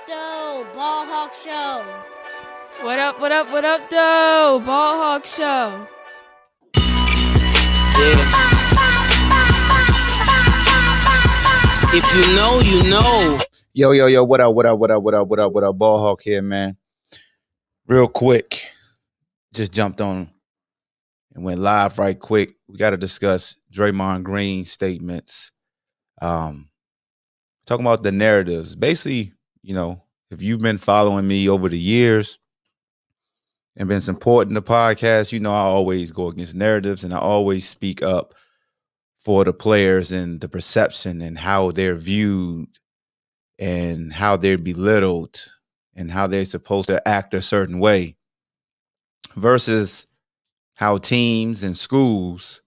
though? Ball Hawk Show. What up, though? Ball Hawk Show. Yeah. If you know, you know. Yo, what up, Ball Hawk here, man. Real quick, just jumped on and went live right quick. We got to discuss Draymond Green statements. Talking about the narratives. Basically, if you've been following me over the years and been supporting the podcast, I always go against narratives and I always speak up for the players and the perception and how they're viewed and how they're belittled and how they're supposed to act a certain way versus how teams and schools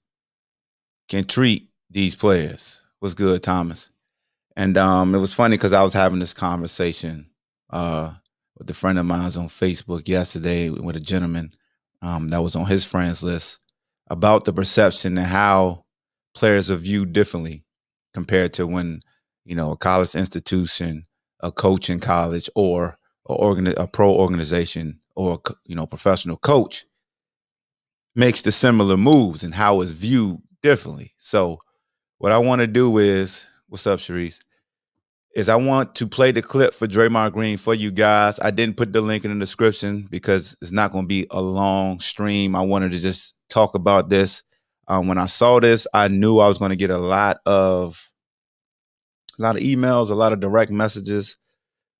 can treat these players. What's good, Thomas? And it was funny because I was having this conversation with a friend of mine on Facebook yesterday with a gentleman that was on his friends list about the perception and how players are viewed differently compared to when, a college institution, a coach in college, or a pro organization or, professional coach makes the similar moves and how it's viewed differently. So what I want to do is, what's up, Sharice, is I want to play the clip for Draymond Green for you guys. I didn't put the link in the description because it's not going to be a long stream. I wanted to just talk about this. When I saw this, I knew I was going to get a lot of emails, a lot of direct messages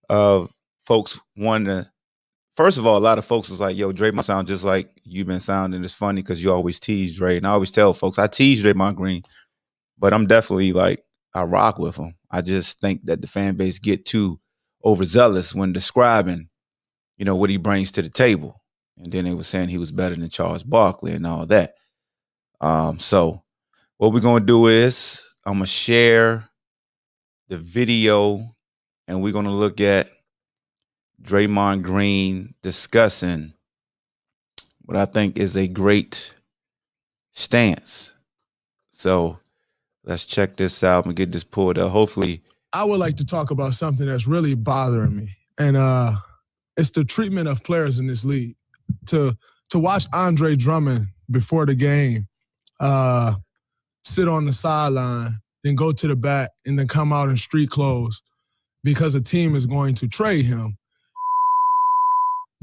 of folks wanting to. First of all, a lot of folks was like, yo, Draymond sound just like you've been sounding. It's funny because you always tease Dray. And I always tell folks, I tease Draymond Green, but I'm definitely I rock with him. I just think that the fan base get too overzealous when describing, what he brings to the table. And then they were saying he was better than Charles Barkley and all that. So what we're going to do is I'm going to share the video and we're going to look at Draymond Green discussing what I think is a great stance. So let's check this out and get this pulled up. Hopefully. I would like to talk about something that's really bothering me. And it's the treatment of players in this league. To watch Andre Drummond before the game sit on the sideline, then go to the back, and then come out in street clothes because a team is going to trade him.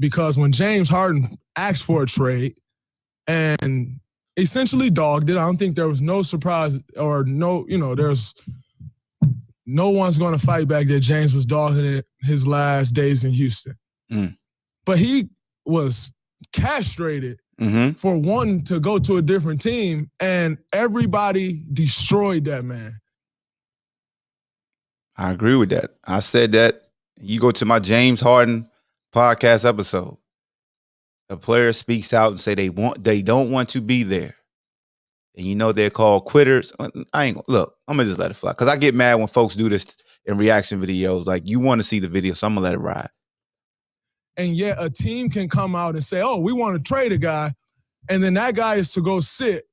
Because when James Harden asked for a trade and essentially dogged it, I don't think there was no surprise or there's no one's going to fight back that James was dogging it his last days in Houston. But he was castrated for wanting to go to a different team, and everybody destroyed that man. I agree with that. I said that. You go to my James Harden podcast episode. A player speaks out and say they don't want to be there. And they're called quitters. I'm gonna just let it fly. Cause I get mad when folks do this in reaction videos. Like, you want to see the video, so I'm gonna let it ride. And yet a team can come out and say, oh, we want to trade a guy. And then that guy is to go sit.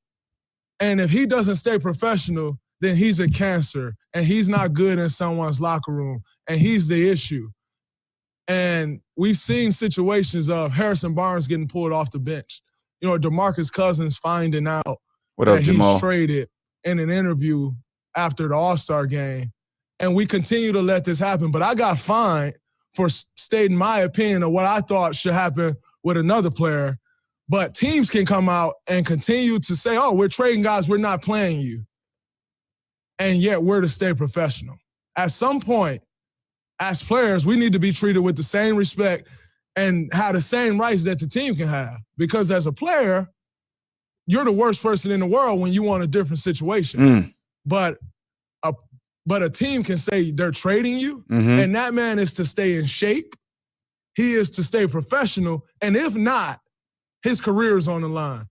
And if he doesn't stay professional, then he's a cancer and he's not good in someone's locker room. And he's the issue. And we've seen situations of Harrison Barnes getting pulled off the bench. DeMarcus Cousins finding out that he's traded in an interview after the All-Star game. And we continue to let this happen. But I got fined for stating my opinion of what I thought should happen with another player. But teams can come out and continue to say, oh, we're trading guys, we're not playing you. And yet we're to stay professional. At some point, as players, we need to be treated with the same respect and have the same rights that the team can have. Because as a player, you're the worst person in the world when you want a different situation. But a team can say they're trading you, and that man is to stay in shape. He is to stay professional. And if not, his career is on the line.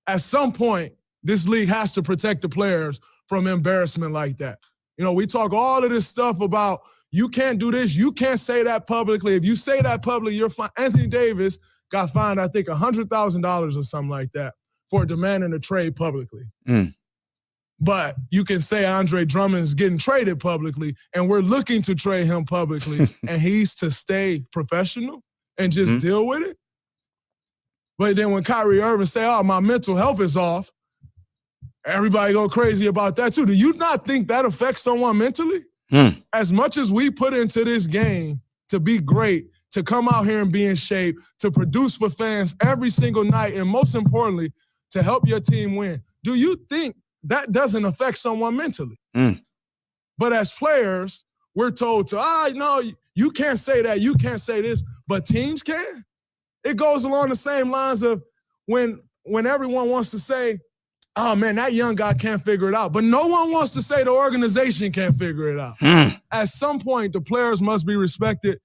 At some point, this league has to protect the players from embarrassment like that. We talk all of this stuff about you can't do this, you can't say that publicly. If you say that publicly, you're fine. Anthony Davis got fined, I think, $100,000 or something like that for demanding a trade publicly. But you can say Andre Drummond is getting traded publicly, and we're looking to trade him publicly, and he's to stay professional and just deal with it. But then when Kyrie Irving say, oh, my mental health is off, everybody go crazy about that too. Do you not think that affects someone mentally? As much as we put into this game to be great, to come out here and be in shape, to produce for fans every single night, and most importantly, to help your team win, do you think that doesn't affect someone mentally? But as players, we're told to, no, you can't say that, you can't say this, but teams can. It goes along the same lines of when everyone wants to say, oh, man, that young guy can't figure it out. But no one wants to say the organization can't figure it out. At some point, the players must be respected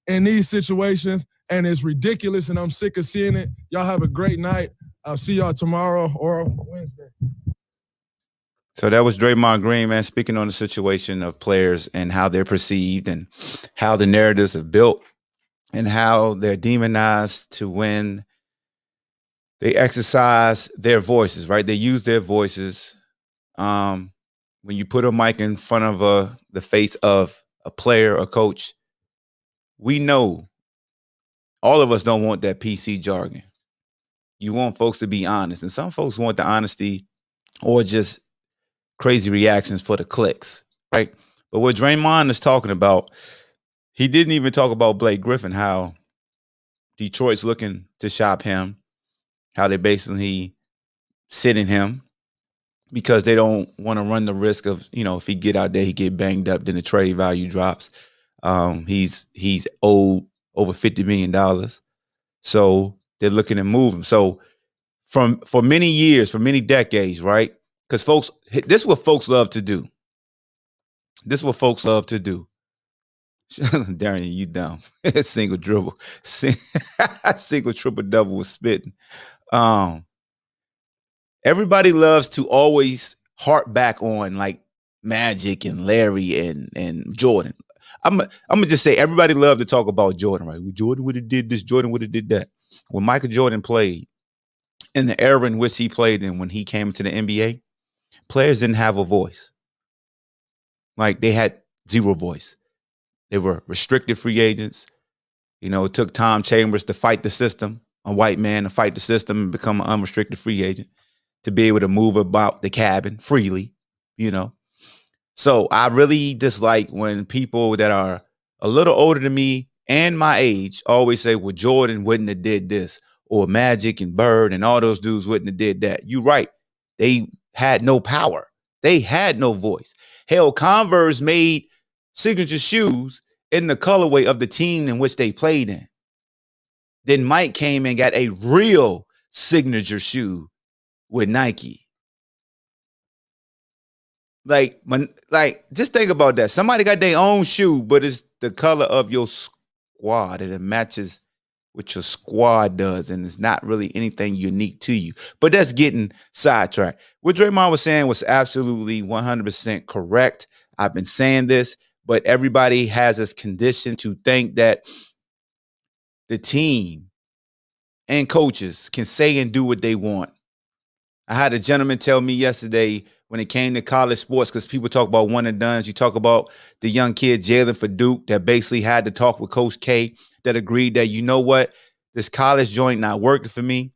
in these situations, and it's ridiculous, and I'm sick of seeing it. Y'all have a great night. I'll see y'all tomorrow or Wednesday. So that was Draymond Green, man, speaking on the situation of players and how they're perceived and how the narratives are built and how they're demonized to when they exercise their voices, right? They use their voices. When you put a mic in front of the face of a player or coach, we know all of us don't want that PC jargon. You want folks to be honest. And some folks want the honesty or just crazy reactions for the clicks, right? But what Draymond is talking about, he didn't even talk about Blake Griffin, how Detroit's looking to shop him, how they basically sitting him because they don't want to run the risk of, if he get out there, he get banged up, then the trade value drops. He's owed over $50 million. So they're looking to move him. So for many years, for many decades, right? Because this is what folks love to do. This is what folks love to do. Darian, you dumb. Single dribble. Single triple double was spitting. Everybody loves to always harp back on like Magic and Larry and Jordan. I'm gonna just say everybody loved to talk about Jordan, right? Well, Jordan would have did this, Jordan would have did that. When Michael Jordan played, in the era in which he played in, when he came into the NBA, players didn't have a voice. Like they had zero voice. They were restricted free agents. It took Tom Chambers to fight the system, a white man to fight the system and become an unrestricted free agent, to be able to move about the cabin freely, So I really dislike when people that are a little older than me and my age always say, well, Jordan wouldn't have did this, or Magic and Bird and all those dudes wouldn't have did that. You're right. They had no power. They had no voice. Hell, Converse made signature shoes in the colorway of the team in which they played in. Then Mike came and got a real signature shoe with Nike. Like, just think about that. Somebody got their own shoe, but it's the color of your squad and it matches what your squad does, and it's not really anything unique to you. But that's getting sidetracked. What Draymond was saying was absolutely 100% correct. I've been saying this, but everybody has this condition to think that the team and coaches can say and do what they want. I had a gentleman tell me yesterday when it came to college sports, because people talk about one and dones. You talk about the young kid, Jalen for Duke, that basically had to talk with Coach K, that agreed that, you know what, this college joint not working for me.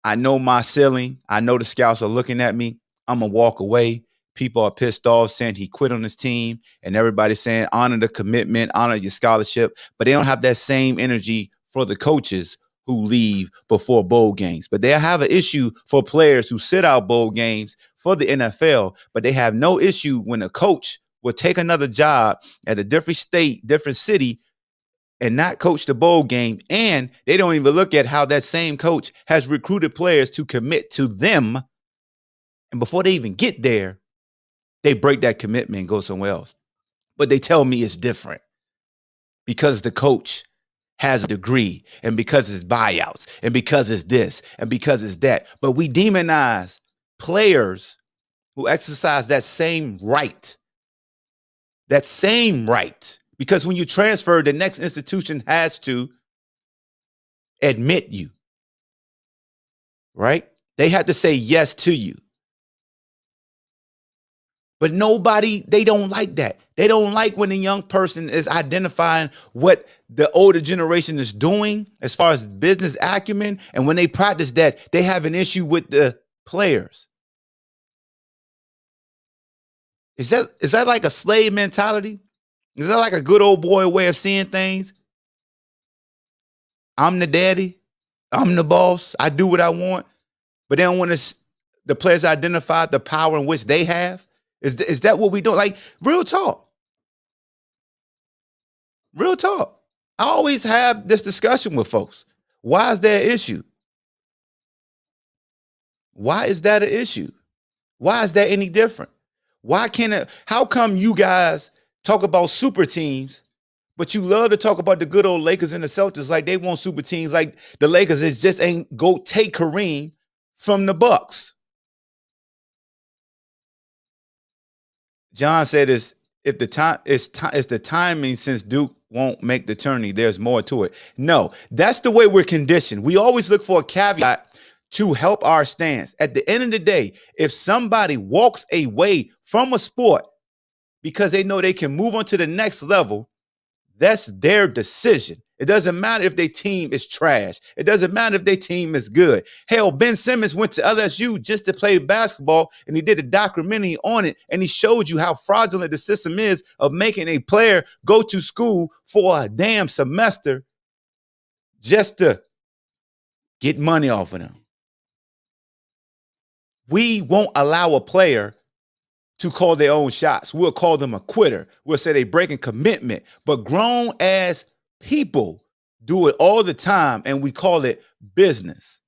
I know my ceiling. I know the scouts are looking at me. I'm going to walk away. People are pissed off saying he quit on his team, and everybody's saying honor the commitment, honor your scholarship, but they don't have that same energy for the coaches who leave before bowl games. But they have an issue for players who sit out bowl games for the NFL, but they have no issue when a coach will take another job at a different state, different city, and not coach the bowl game. And they don't even look at how that same coach has recruited players to commit to them. And before they even get there, they break that commitment and go somewhere else. But they tell me it's different because the coach has a degree, and because it's buyouts, and because it's this, and because it's that. But we demonize players who exercise that same right. That same right. Because when you transfer, the next institution has to admit you. Right? They have to say yes to you. But nobody, they don't like that. They don't like when a young person is identifying what the older generation is doing as far as business acumen. And when they practice that, they have an issue with the players. Is that like a slave mentality? Is that like a good old boy way of seeing things? I'm the daddy. I'm the boss. I do what I want. But they don't want the players identify the power in which they have. Is that what we do? Like, real talk. Real talk. I always have this discussion with folks. Why is there an issue? Why is that an issue? Why is that any different? How come you guys talk about super teams, but you love to talk about the good old Lakers and the Celtics like they want super teams, like the Lakers just ain't go take Kareem from the Bucks? John said it's the timing, since Duke won't make the tourney, there's more to it. No, that's the way we're conditioned. We always look for a caveat to help our stance. At the end of the day, if somebody walks away from a sport because they know they can move on to the next level, that's their decision. It doesn't matter if their team is trash. It doesn't matter if their team is good. Hell, Ben Simmons went to LSU just to play basketball, and he did a documentary on it, and he showed you how fraudulent the system is of making a player go to school for a damn semester just to get money off of them. We won't allow a player to call their own shots. We'll call them a quitter. We'll say they breaking commitment. But grown ass people do it all the time, and we call it business.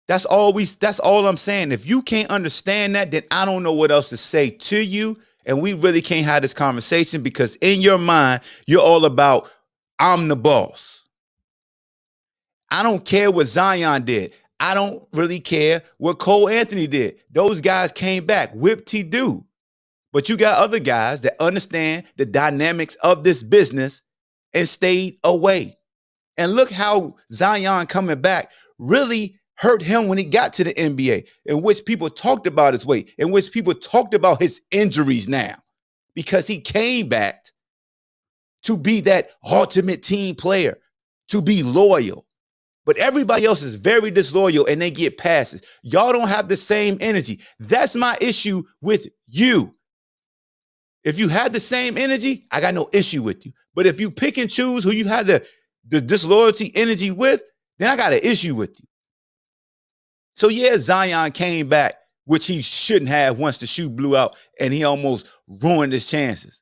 That's all I'm saying. If you can't understand that, then I don't know what else to say to you. And we really can't have this conversation, because in your mind, you're all about, I'm the boss. I don't care what Zion did. I don't really care what Cole Anthony did. Those guys came back, whip-de-doo. But you got other guys that understand the dynamics of this business and stayed away. And look how Zion coming back really hurt him when he got to the NBA, in which people talked about his weight, in which people talked about his injuries now, because he came back to be that ultimate team player, to be loyal. But everybody else is very disloyal and they get passes. Y'all don't have the same energy. That's my issue with you. If you had the same energy, I got no issue with you. But if you pick and choose who you had the disloyalty energy with, then I got an issue with you. So yeah, Zion came back, which he shouldn't have once the shoe blew out, and he almost ruined his chances.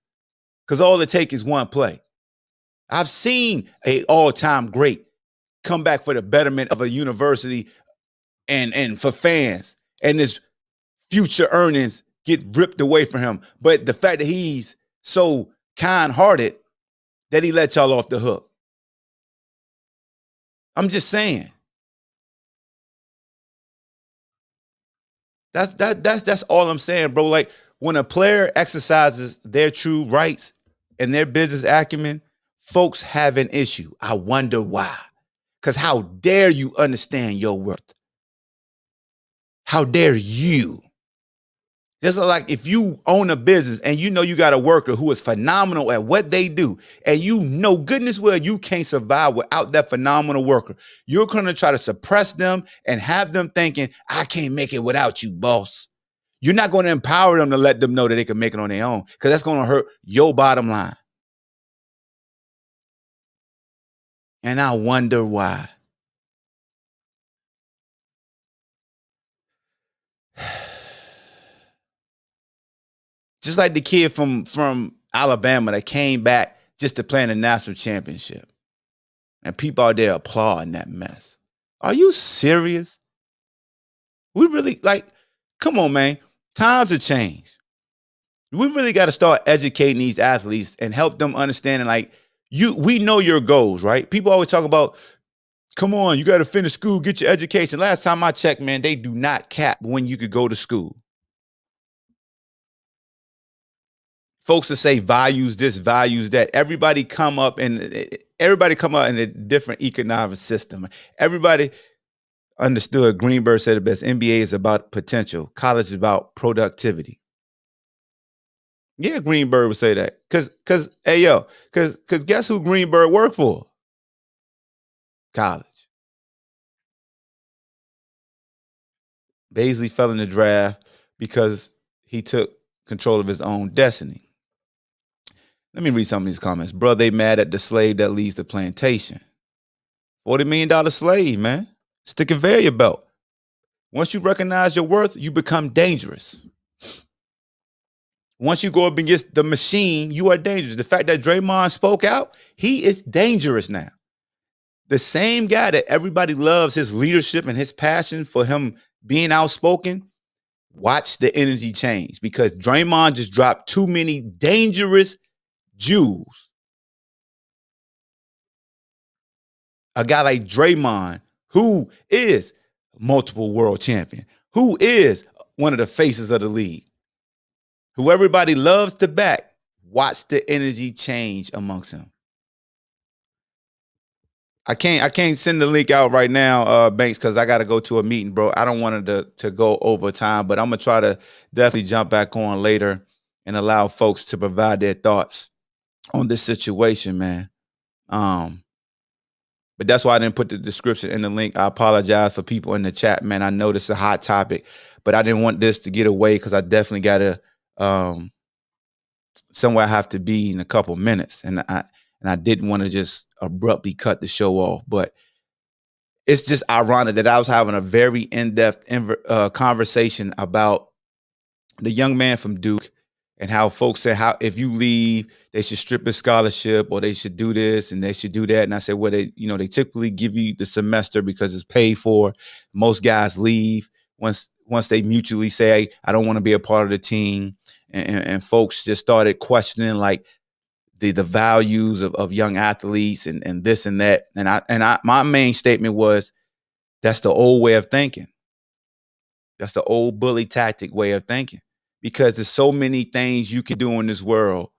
Because all it takes is one play. I've seen an all-time great come back for the betterment of a university and for fans, and his future earnings get ripped away from him. But the fact that he's so kind-hearted that he let y'all off the hook. I'm just saying. That's all I'm saying, bro. Like, when a player exercises their true rights and their business acumen, folks have an issue. I wonder why. Because how dare you understand your worth? How dare you? Just like if you own a business and you know you got a worker who is phenomenal at what they do, and you know goodness well you can't survive without that phenomenal worker, you're going to try to suppress them and have them thinking, I can't make it without you, boss. You're not going to empower them to let them know that they can make it on their own, because that's going to hurt your bottom line. And I wonder why. Just like the kid from Alabama that came back just to play in the national championship. And people out there applauding that mess. Are you serious? We really, like, come on, man. Times have changed. We really got to start educating these athletes and help them understand, like, we know your goals, right? People always talk about, come on, you got to finish school, get your education. Last time I checked, man, they do not cap when you could go to school. Folks that say values this, values that. Everybody come up in a different economic system. Everybody, understood, Greenberg said it best. NBA is about potential. College is about productivity. Yeah, Greenberg would say that. Cause guess who Greenberg worked for? College. Baisley fell in the draft because he took control of his own destiny. Let me read some of these comments. Bro, they mad at the slave that leaves the plantation. $40 million slave, man. It's the conveyor belt. Once you recognize your worth, you become dangerous. Once you go up against the machine, you are dangerous. The fact that Draymond spoke out, he is dangerous now. The same guy that everybody loves his leadership and his passion for him being outspoken, watch the energy change because Draymond just dropped too many dangerous Jews. A guy like Draymond, who is multiple world champion, who is one of the faces of the league, who everybody loves to back, watch the energy change amongst him. I can't send the link out right now, Banks, because I got to go to a meeting, bro. I don't want it to go over time, but I'm going to try to definitely jump back on later and allow folks to provide their thoughts on this situation, man. But that's why I didn't put the description in the link. I apologize for people in the chat, man. I know this is a hot topic, but I didn't want this to get away because I definitely got to somewhere I have to be in a couple minutes. And I didn't want to just abruptly cut the show off. But it's just ironic that I was having a very in-depth conversation about the young man from Duke and how folks say how if you leave, they should strip his scholarship or they should do this and they should do that. And I said, well, they typically give you the semester because it's paid for. Most guys leave once they mutually say, hey, I don't want to be a part of the team. And folks just started questioning like the values of young athletes and this and that. And I my main statement was that's the old way of thinking. That's the old bully tactic way of thinking. Because there's so many things you can do in this world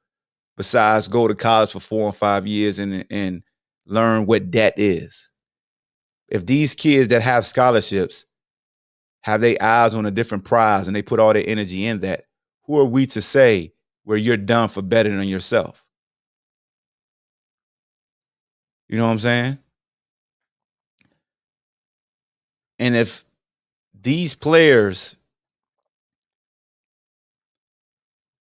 besides go to college for 4 or 5 years and learn what debt is. If these kids that have scholarships have their eyes on a different prize and they put all their energy in that, who are we to say where you're done for better than yourself? You know what I'm saying? And if these players,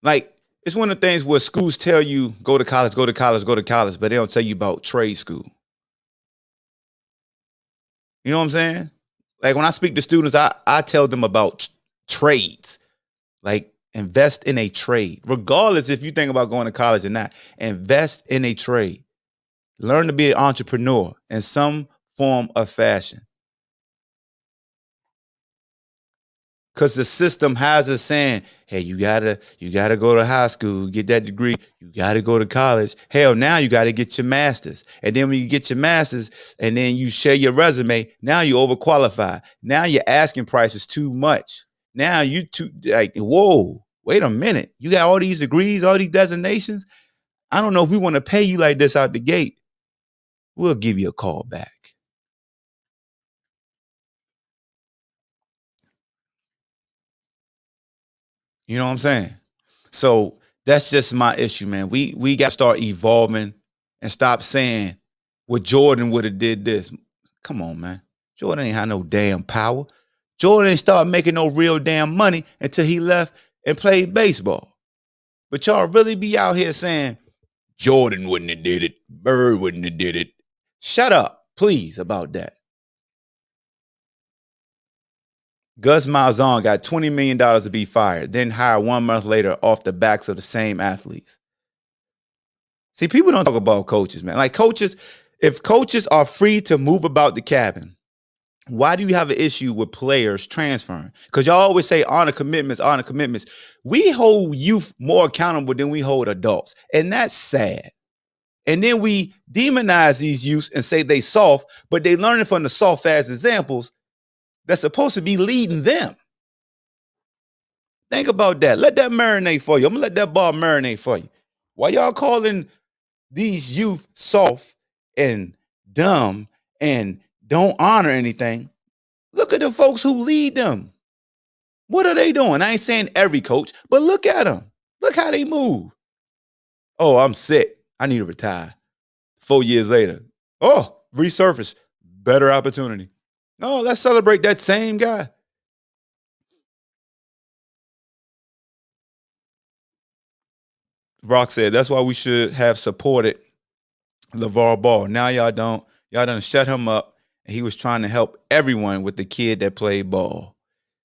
like, it's one of the things where schools tell you, go to college, go to college, go to college, but they don't tell you about trade school. You know what I'm saying? Like, when I speak to students, I tell them about trades. Like, invest in a trade. Regardless if you think about going to college or not, invest in a trade. Learn to be an entrepreneur in some form of fashion. Because the system has us saying, hey, you gotta go to high school, get that degree. You gotta go to college. Hell, now you gotta get your master's. And then when you get your master's and then you share your resume, now you overqualified. Now your asking price is too much. Now you too like, whoa, wait a minute. You got all these degrees, all these designations. I don't know if we want to pay you like this out the gate. We'll give you a call back. You know what I'm saying? So that's just my issue, man. We got to start evolving and stop saying, well, Jordan would have did this. Come on, man. Jordan ain't had no damn power. Jordan ain't started making no real damn money until he left and played baseball. But y'all really be out here saying, Jordan wouldn't have did it. Bird wouldn't have did it. Shut up, please, about that. Gus Malzahn got $20 million to be fired, then hired 1 month later off the backs of the same athletes. See, people don't talk about coaches, man. Like coaches, if coaches are free to move about the cabin, why do you have an issue with players transferring? Because y'all always say honor commitments, honor commitments. We hold youth more accountable than we hold adults. And that's sad. And then we demonize these youths and say they soft, but they learning from the soft ass examples that's supposed to be leading them. Think about that. Let that marinate for you. I'm going to let that ball marinate for you. Why y'all calling these youth soft and dumb and don't honor anything? Look at the folks who lead them. What are they doing? I ain't saying every coach, but look at them. Look how they move. Oh, I'm sick. I need to retire. 4 years later. Oh, resurface. Better opportunity. No, let's celebrate that same guy. Rock said that's why we should have supported LeVar Ball. Now y'all don't. Y'all done shut him up. And he was trying to help everyone with the kid that played ball.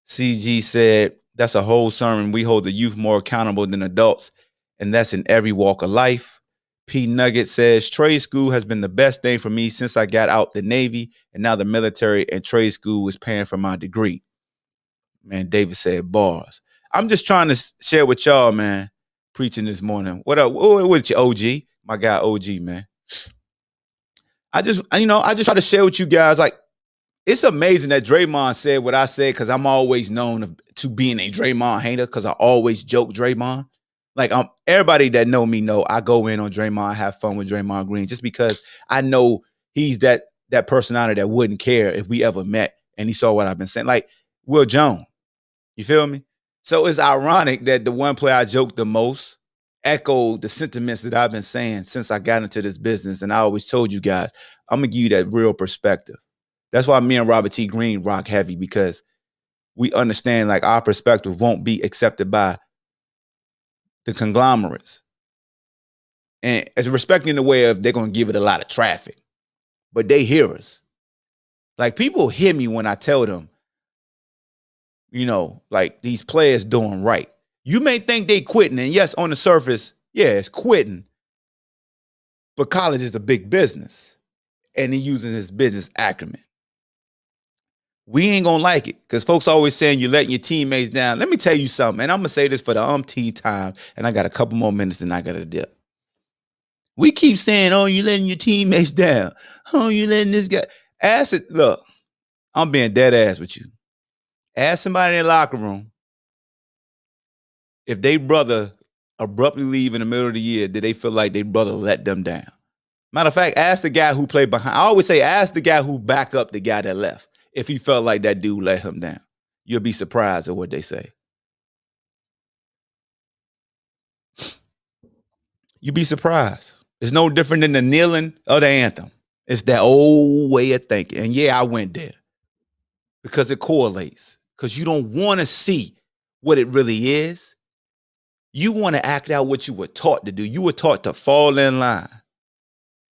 CG said that's a whole sermon. We hold the youth more accountable than adults, and that's in every walk of life. P Nugget says trade school has been the best thing for me since I got out the Navy, and now the military and trade school is paying for my degree. Man, David said bars. I'm just trying to share with y'all, man, preaching this morning. What up? What's your OG? My guy OG, man. I just try to share with you guys, like, it's amazing that Draymond said what I said, because I'm always known to being a Draymond hater, because I always joke Draymond. Like, everybody that know me know I go in on Draymond, have fun with Draymond Green, just because I know he's that personality that wouldn't care if we ever met and he saw what I've been saying. Like Will Jones, you feel me? So it's ironic that the one player I joked the most echoed the sentiments that I've been saying since I got into this business. And I always told you guys, I'm going to give you that real perspective. That's why me and Robert T. Green rock heavy, because we understand, like, our perspective won't be accepted by the conglomerates. And it's respecting in the way of they're going to give it a lot of traffic, but they hear us. Like, people hear me when I tell them, like, these players doing right. You may think they quitting, and yes, on the surface, yeah, it's quitting. But college is a big business, and he using his business acumen. We ain't gonna like it, because folks always saying you're letting your teammates down. Let me tell you something, and I'm gonna say this for the umpteenth time, and I got a couple more minutes and I gotta dip. We keep saying, oh, you're letting your teammates down. Oh, you're letting this guy. Ask it. Look, I'm being dead ass with you. Ask somebody in the locker room if they brother abruptly leave in the middle of the year, did they feel like their brother let them down? Matter of fact, ask the guy who played behind. I always say, ask the guy who back up the guy that left if he felt like that dude let him down. You'll be surprised at what they say. You'd be surprised. It's no different than the kneeling or the anthem. It's that old way of thinking. And yeah, I went there because it correlates. Because you don't want to see what it really is. You want to act out what you were taught to do. You were taught to fall in line.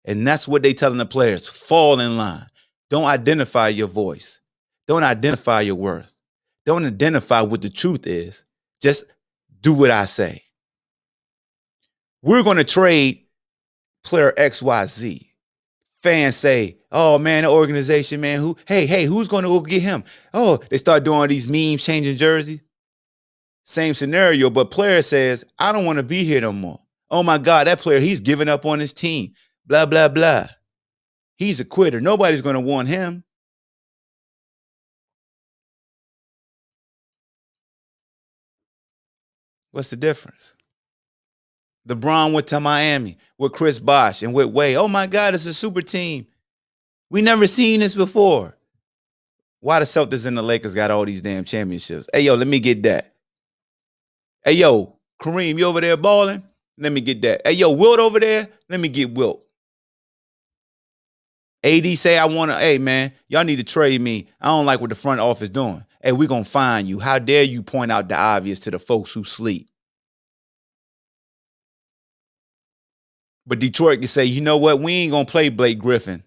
And that's what they telling the players. Fall in line. Don't identify your voice. Don't identify your worth. Don't identify what the truth is. Just do what I say. We're going to trade player XYZ. Fans say, oh, man, the organization, man, who's going to go get him? Oh, they start doing these memes, changing jersey. Same scenario, but player says, I don't want to be here no more. Oh, my God, that player, he's giving up on his team. Blah, blah, blah. He's a quitter. Nobody's going to want him. What's the difference? LeBron went to Miami with Chris Bosh and with Wade. Oh, my God, it's a super team. We never seen this before. Why the Celtics and the Lakers got all these damn championships? Hey, yo, let me get that. Hey, yo, Kareem, you over there balling? Let me get that. Hey, yo, Wilt over there? Let me get Wilt. AD say, hey, man, y'all need to trade me. I don't like what the front office doing. Hey, we going to fine you. How dare you point out the obvious to the folks who sleep? But Detroit can say, you know what? We ain't going to play Blake Griffin.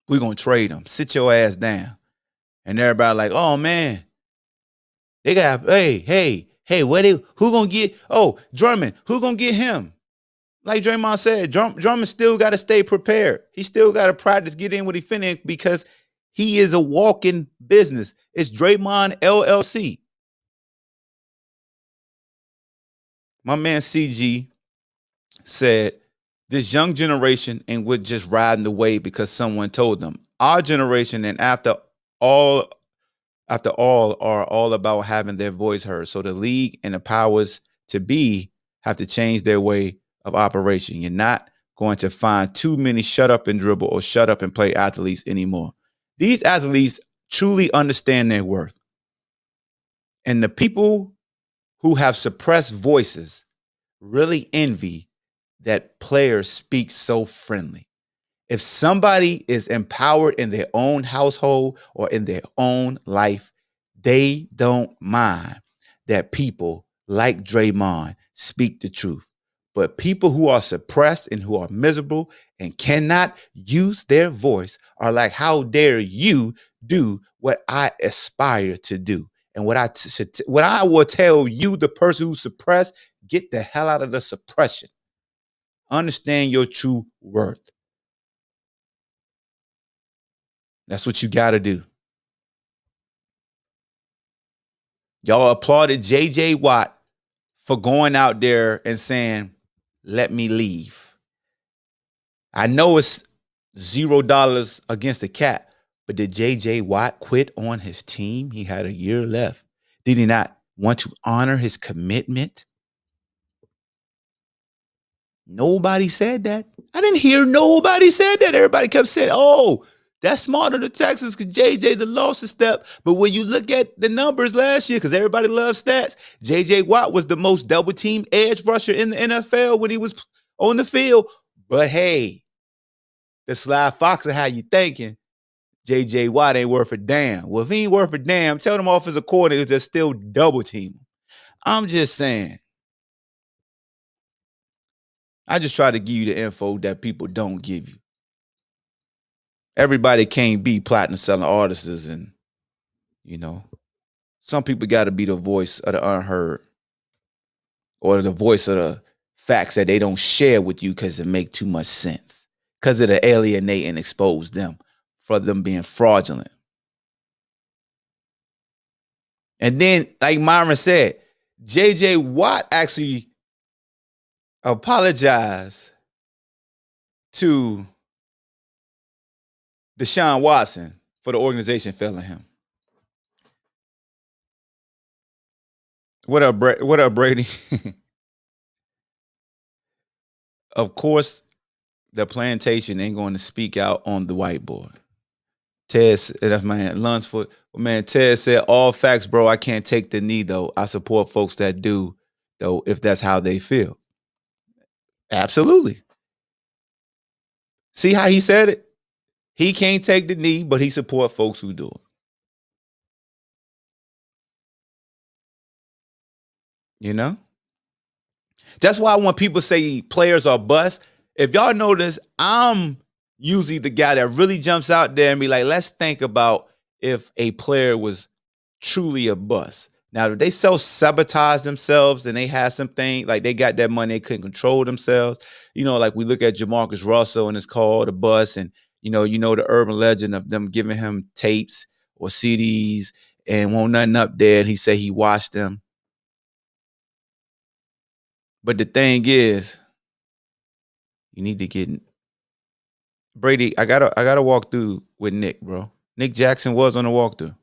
We're going to trade him. Sit your ass down. And everybody like, oh, man. They got, hey, who going to get, Drummond, who going to get him? Like Draymond said, Drummond still got to stay prepared. He still got to practice, get in what he finished, because he is a walking business. It's Draymond LLC. My man CG said, this young generation ain't with just riding the wave because someone told them. Our generation, and after all, are all about having their voice heard. So the league and the powers to be have to change their way of operation. You're not going to find too many shut up and dribble or shut up and play athletes anymore. These athletes truly understand their worth. And the people who have suppressed voices really envy that players speak so friendly. If somebody is empowered in their own household or in their own life, they don't mind that people like Draymond speak the truth. But people who are suppressed and who are miserable and cannot use their voice are like, how dare you do what I aspire to do? And what I will tell you, the person who's suppressed, get the hell out of the suppression. Understand your true worth. That's what you got to do. Y'all applauded J.J. Watt for going out there and saying, let me leave. I know it's $0 against the cap, but did J.J. Watt quit on his team? He had a year left. Did he not want to honor his commitment? Nobody said that. I didn't hear nobody said that. Everybody kept saying, oh, that's smart of the Texans because JJ the lost a step. But when you look at the numbers last year, because everybody loves stats, JJ Watt was the most double team edge rusher in the NFL when he was on the field. But hey, the Sly Fox will have you thinking JJ Watt ain't worth a damn. Well, if he ain't worth a damn, tell them offensive coordinators that still double team him. I'm just saying. I just try to give you the info that people don't give you. Everybody can't be platinum selling artists, and some people got to be the voice of the unheard or the voice of the facts that they don't share with you because it make too much sense, because it'll alienate and expose them for them being fraudulent. And then, like Myron said, J.J. Watt actually apologized to Deshaun Watson for the organization failing him. What up, Brady? Of course, the plantation ain't going to speak out on the whiteboard. Ted, that's my man, Lunsford. Man, Ted said, all facts, bro. I can't take the knee, though. I support folks that do, though, if that's how they feel. Absolutely. See how he said it? He can't take the knee, but he support folks who do it. You know? That's why when people say players are bust, if y'all notice, I'm usually the guy that really jumps out there and be like, let's think about if a player was truly a bust. Now, if they self-sabotage themselves and they had something, like they got that money, they couldn't control themselves. Like we look at Jamarcus Russell and it's called a bust. And, you know the urban legend of them giving him tapes or CDs and won't nothing up there. And he said he watched them. But the thing is, you need to get Brady. I gotta walk through with Nick, bro. Nick Jackson was on the walkthrough.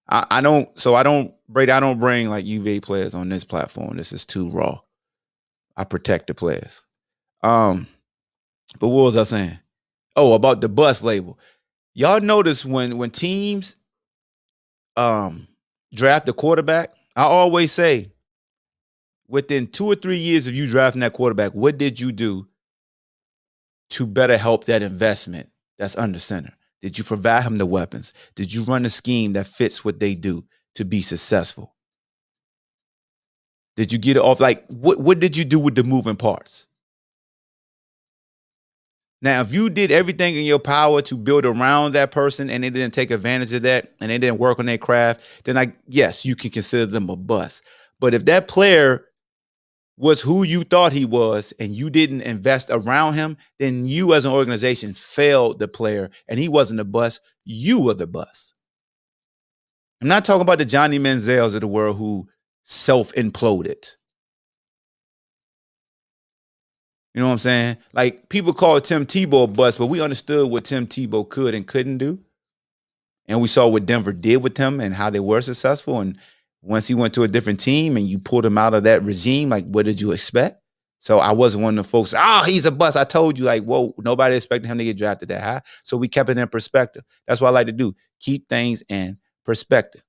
I don't bring like UVA players on this platform. This is too raw. I protect the players. But what was I saying? Oh, about the bus label. Y'all notice when teams draft a quarterback, I always say, within 2 or 3 years of you drafting that quarterback, what did you do to better help that investment that's under center? Did you provide him the weapons? Did you run a scheme that fits what they do to be successful? Did you get it off? Like, what did you do with the moving parts? Now, if you did everything in your power to build around that person and they didn't take advantage of that and they didn't work on their craft, then yes, you can consider them a bust. But if that player was who you thought he was and you didn't invest around him, then you as an organization failed the player and he wasn't a bust. You were the bust. I'm not talking about the Johnny Manziels of the world who self-imploded. You know what I'm saying? Like, people call Tim Tebow a bust, but we understood what Tim Tebow could and couldn't do. And we saw what Denver did with him and how they were successful. And once he went to a different team and you pulled him out of that regime, like, what did you expect? So I wasn't one of the folks, he's a bust. I told you, like, whoa, nobody expected him to get drafted that high. So we kept it in perspective. That's what I like to do. Keep things in perspective.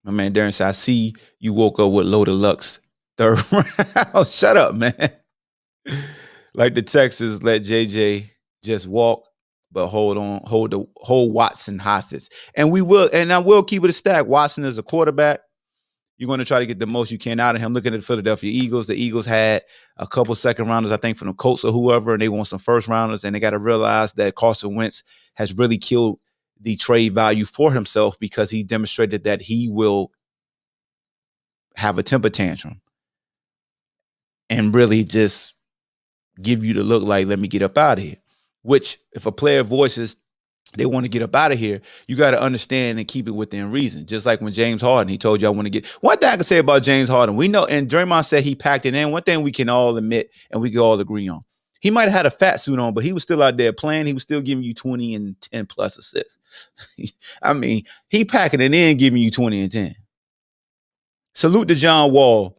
My man Darren said, I see you woke up with Low Deluxe third round. Shut up, man. Like the Texans let JJ just walk, but hold Watson hostage. And I will keep it a stack. Watson is a quarterback. You're going to try to get the most you can out of him. Looking at the Philadelphia Eagles, the Eagles had a couple second rounders, I think, from the Colts or whoever, and they want some first rounders, and they got to realize that Carson Wentz has really killed the trade value for himself because he demonstrated that he will have a temper tantrum and really just give you the look like, let me get up out of here. Which, if a player voices they want to get up out of here, you got to understand and keep it within reason. Just like when James Harden, he told you I want to get. One thing I can say about James Harden, we know, and Draymond said he packed it in. One thing we can all admit and we can all agree on. He might have had a fat suit on, but he was still out there playing. He was still giving you 20 and 10 plus assists. I mean, he packing it in, giving you 20 and 10. Salute to John Wall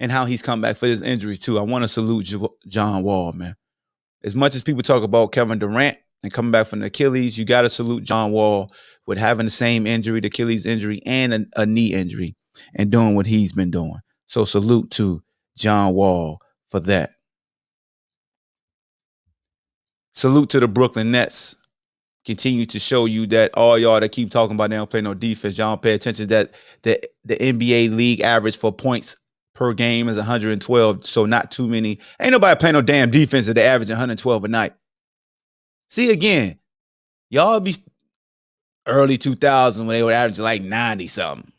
and how he's come back for his injuries too. I want to salute John Wall, man. As much as people talk about Kevin Durant and coming back from the Achilles, you got to salute John Wall with having the same injury, the Achilles injury, and a knee injury, and doing what he's been doing. So salute to John Wall for that. Salute to the Brooklyn Nets. Continue to show you that all y'all that keep talking about they don't play no defense, y'all don't pay attention that the NBA league average for points per game is 112. So not too many. Ain't nobody playing no damn defense at the average 112 a night. See, again, y'all be early 2000 when they were averaging like 90 something.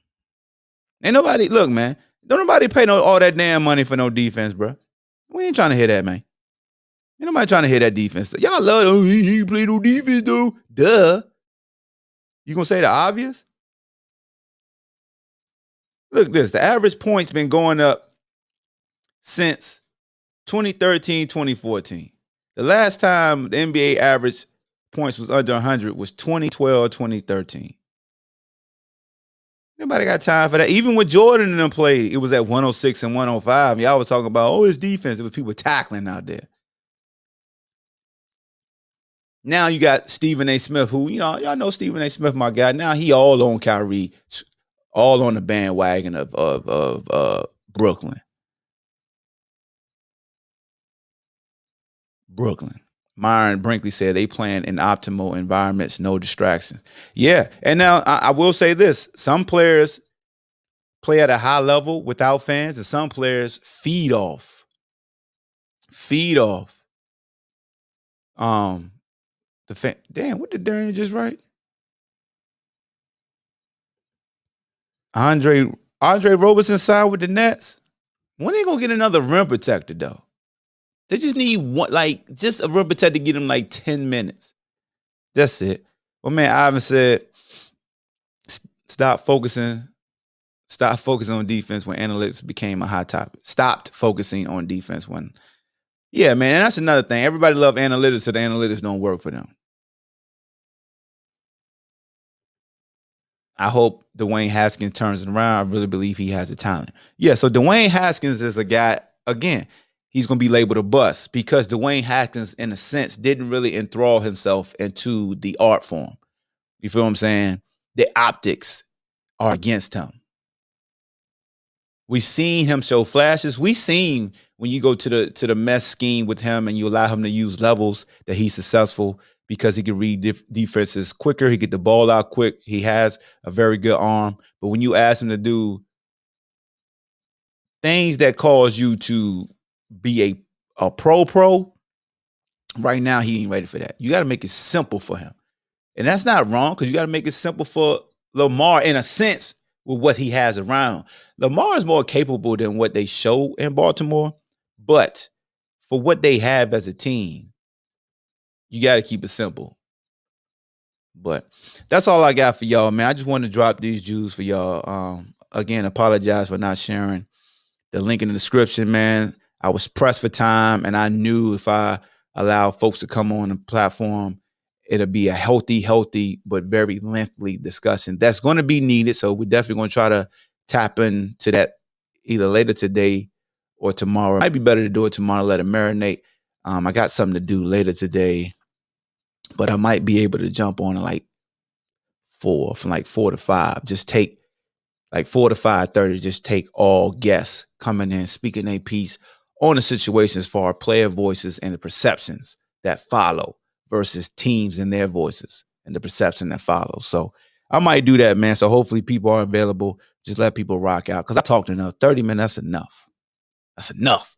Ain't nobody, look, man, don't nobody pay all that damn money for no defense, bro. We ain't trying to hear that, man. Ain't nobody trying to hear that defense. Y'all love it. He ain't play no defense, though. Duh. You gonna say the obvious? Look, the average points been going up since 2013, 2014. The last time the NBA average points was under 100 was 2012, 2013. Nobody got time for that. Even when Jordan and them played, it was at 106 and 105. Y'all was talking about, his defense. It was people tackling out there. Now you got Stephen A. Smith, who, y'all know Stephen A. Smith, my guy. Now he all on Kyrie, all on the bandwagon of Brooklyn. Myron Brinkley said they playing in optimal environments, no distractions. Yeah, and now I will say this. Some players play at a high level without fans, and some players feed off. The fan. Damn, what did Darian just write? Andre Roberson signed with the Nets. When they gonna get another rim protector though? They just need one, just a rim protector to get them 10 minutes. That's it. Well, man, Ivan said, stop focusing on defense when analytics became a hot topic. Stopped focusing on defense when. Yeah, man, and that's another thing. Everybody love analytics, so the analytics don't work for them. I hope Dwayne Haskins turns it around. I really believe he has the talent. Yeah, so Dwayne Haskins is a guy, again, he's going to be labeled a bust because Dwayne Haskins, in a sense, didn't really enthrall himself into the art form. You feel what I'm saying? The optics are against him. We seen him show flashes. We seen when you go to the mess scheme with him and you allow him to use levels that he's successful because he can read defenses quicker. He get the ball out quick. He has a very good arm. But when you ask him to do things that cause you to be a pro, right now he ain't ready for that. You got to make it simple for him. And that's not wrong because you got to make it simple for Lamar in a sense with what he has around. Lamar is more capable than what they show in Baltimore, but for what they have as a team, you got to keep it simple. But that's all I got for y'all, man. I just wanted to drop these Jews for y'all. Again, apologize for not sharing the link in the description, man. I was pressed for time, and I knew if I allow folks to come on the platform, it'll be a healthy, but very lengthy discussion. That's going to be needed, so we're definitely going to try to tap into that either later today or tomorrow. It might be better to do it tomorrow, let it marinate. I got something to do later today, but I might be able to jump on at like 4, from like 4 to 5. Just take like 4 to 5:30. Just take all guests coming in, speaking their piece on the situation as far as player voices and the perceptions that follow versus teams and their voices and the perception that follows. So I might do that, man. So hopefully people are available. Just let people rock out. Because I talked enough. 30 minutes, that's enough. That's enough.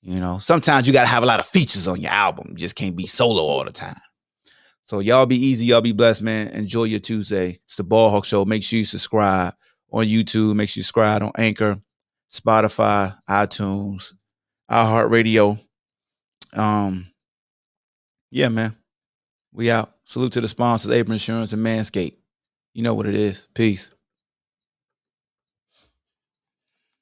You know, sometimes you got to have a lot of features on your album. You just can't be solo all the time. So y'all be easy. Y'all be blessed, man. Enjoy your Tuesday. It's the Ball Hawk Show. Make sure you subscribe on YouTube. Make sure you subscribe on Anchor, Spotify, iTunes, iHeartRadio. Yeah, man. We out. Salute to the sponsors, April Insurance and Manscaped. You know what it is. Peace.